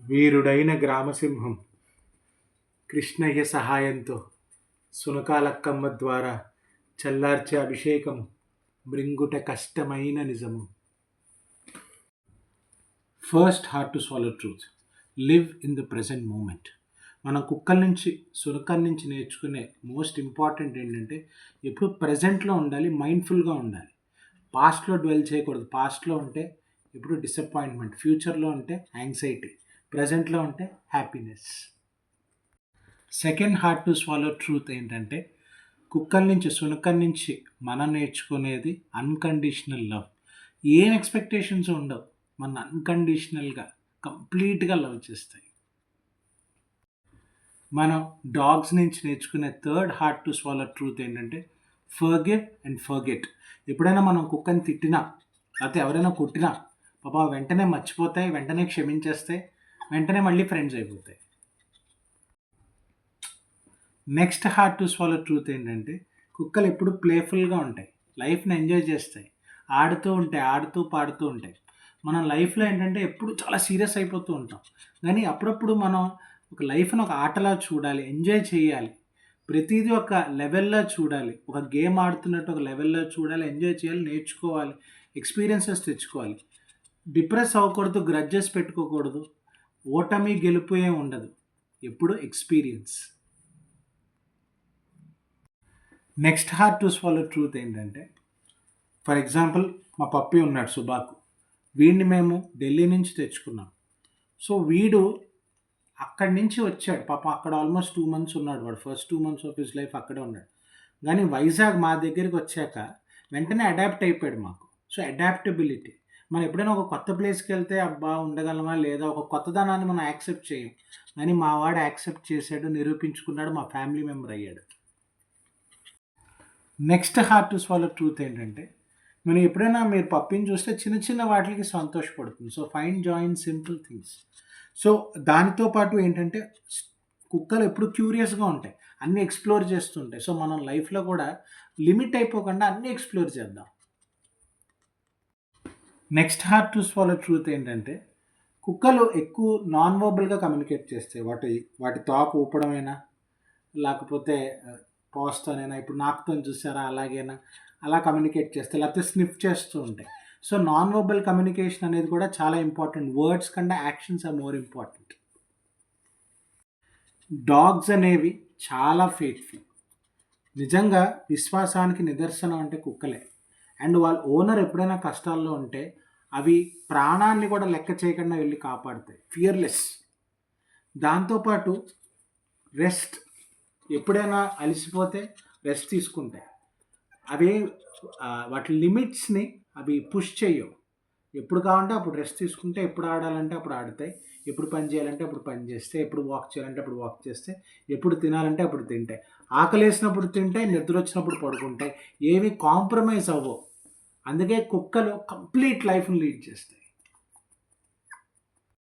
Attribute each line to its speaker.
Speaker 1: వీరుడైన గ్రామసింహం కృష్ణయ్య సహాయంతో సునకాలక్కమ్మ ద్వారా చల్లార్చే అభిషేకం మృంగుట కష్టమైన నిజము. First hard to swallow truth. Live in the present moment. మనం కుక్కల నుంచి సునకల నుంచి నేర్చుకునే మోస్ట్ ఇంపార్టెంట్ ఏంటంటే ఎప్పుడు ప్రజెంట్లో ఉండాలి, మైండ్ఫుల్గా ఉండాలి. పాస్ట్లో డ్వెల్ చేయకూడదు. పాస్ట్లో ఉంటే ఎప్పుడు డిసప్పాయింట్మెంట్, ఫ్యూచర్లో ఉంటే యాంగ్జైటీ, ప్రజెంట్లో ఉంటే happiness. Second heart to swallow truth ఏంటంటే కుక్కల నుంచి సునకల నుంచి మనం నేర్చుకునేది అన్కండిషనల్ లవ్. ఏం ఎక్స్పెక్టేషన్స్ ఉండవు, మన అన్కండిషనల్గా కంప్లీట్గా లవ్ చేస్తాయి. మనం డాగ్స్ నుంచి నేర్చుకునే third heart to swallow truth ఏంటంటే ఫర్గివ్ అండ్ ఫర్గెట్. ఎప్పుడైనా మనం కుక్కని తిట్టినా లేకపోతే ఎవరైనా కొట్టినా పాపా వెంటనే మర్చిపోతాయి, వెంటనే క్షమించేస్తాయి, వెంటనే మళ్ళీ ఫ్రెండ్స్ అయిపోతాయి. Next hard to swallow truth ఏంటంటే కుక్కలు ఎప్పుడు ప్లేఫుల్గా ఉంటాయి, లైఫ్ని ఎంజాయ్ చేస్తాయి, ఆడుతూ ఉంటాయి, ఆడుతూ పాడుతూ ఉంటాయి. మనం లైఫ్లో ఏంటంటే ఎప్పుడు చాలా సీరియస్ అయిపోతూ ఉంటాం. కానీ అప్పుడప్పుడు మనం ఒక లైఫ్ని ఒక ఆటలా చూడాలి, ఎంజాయ్ చేయాలి, ప్రతిదీ ఒక లెవెల్లో చూడాలి, ఒక గేమ్ ఆడుతున్నట్టు ఒక లెవెల్లో చూడాలి, ఎంజాయ్ చేయాలి, నేర్చుకోవాలి, ఎక్స్పీరియన్సెస్ తెచ్చుకోవాలి. డిప్రెస్ అవ్వకూడదు, గ్రడ్జెస్ పెట్టుకోకూడదు, ఓటమి గెలుపు ఏం ఉండదు, ఎప్పుడు experience. Next hard to swallow truth ఏంటంటే ఫర్ ఎగ్జాంపుల్ మా పప్పి ఉన్నాడు సుబాకు. వీడిని మేము ఢిల్లీ నుంచి తెచ్చుకున్నాం. సో వీడు అక్కడి నుంచి వచ్చాడు పాప. అక్కడ ఆల్మోస్ట్ 2 months ఉన్నాడు. వాడు first 2 months of his life అక్కడే ఉన్నాడు. కానీ వైజాగ్ మా దగ్గరికి వచ్చాక వెంటనే అడాప్ట్ అయిపోయాడు మాకు. So adaptability. మనం ఎప్పుడైనా ఒక కొత్త ప్లేస్కి వెళ్తే అబ్బా ఉండగలమా లేదా, ఒక కొత్తదనాన్ని మనం యాక్సెప్ట్ చేయం. కానీ మా వాడు యాక్సెప్ట్ చేశాడు, నిరూపించుకున్నాడు, మా ఫ్యామిలీ మెంబర్ అయ్యాడు. Next hard to swallow truth ఏంటంటే మనం ఎప్పుడైనా మీరు పప్పిని చూస్తే చిన్న చిన్న వాటికి సంతోషపడుతుంది. So find joy in simple things. So దానితో పాటు ఏంటంటే కుక్కలు ఎప్పుడు క్యూరియస్గా ఉంటాయి, అన్నీ ఎక్స్ప్లోర్ చేస్తుంటాయి. సో మనం లైఫ్లో కూడా లిమిట్ అయిపోకుండా అన్నీ ఎక్స్ప్లోర్ చేద్దాం. Next hard to swallow truth ఏంటంటే కుక్కలు ఎక్కువ నాన్ వర్బల్గా కమ్యూనికేట్ చేస్తాయి. వాటి తాకు ఊపడమైనా లేకపోతే పాస్తోనైనా, ఇప్పుడు నాకుతో చూసారా అలాగైనా అలా కమ్యూనికేట్ చేస్తాయి, లేకపోతే స్నిఫ్ చేస్తూ ఉంటాయి. సో నాన్ వర్బల్ కమ్యూనికేషన్ అనేది కూడా చాలా ఇంపార్టెంట్. వర్డ్స్ కంటే actions are more important. Dogs అనేవి చాలా ఫెయిత్ఫుల్. నిజంగా విశ్వాసానికి నిదర్శనం అంటే కుక్కలే. అండ్ వాళ్ళ ఓనర్ ఎప్పుడైనా కష్టాల్లో ఉంటే అవి ప్రాణాన్ని కూడా లెక్క చేయకుండా వెళ్ళి కాపాడుతాయి. ఫియర్లెస్. దాంతోపాటు రెస్ట్. ఎప్పుడైనా అలసిపోతే రెస్ట్ తీసుకుంటాయి. అవి వాటి లిమిట్స్ని అవి పుష్ చేయవు. ఎప్పుడు కావాలంటే అప్పుడు రెస్ట్ తీసుకుంటే, ఎప్పుడు ఆడాలంటే అప్పుడు ఆడతాయి, ఎప్పుడు పని చేయాలంటే అప్పుడు పని చేస్తే, ఎప్పుడు వాక్ చేయాలంటే అప్పుడు వాక్ చేస్తే, ఎప్పుడు తినాలంటే అప్పుడు తింటాయి, ఆకలి వేసినప్పుడు తింటాయి, నిద్ర వచ్చినప్పుడు పడుకుంటాయి, ఏవి కాంప్రమైజ్ అవ్వవు. అందుకే కుక్కలు కంప్లీట్ లైఫ్ని లీడ్ చేస్తాయి.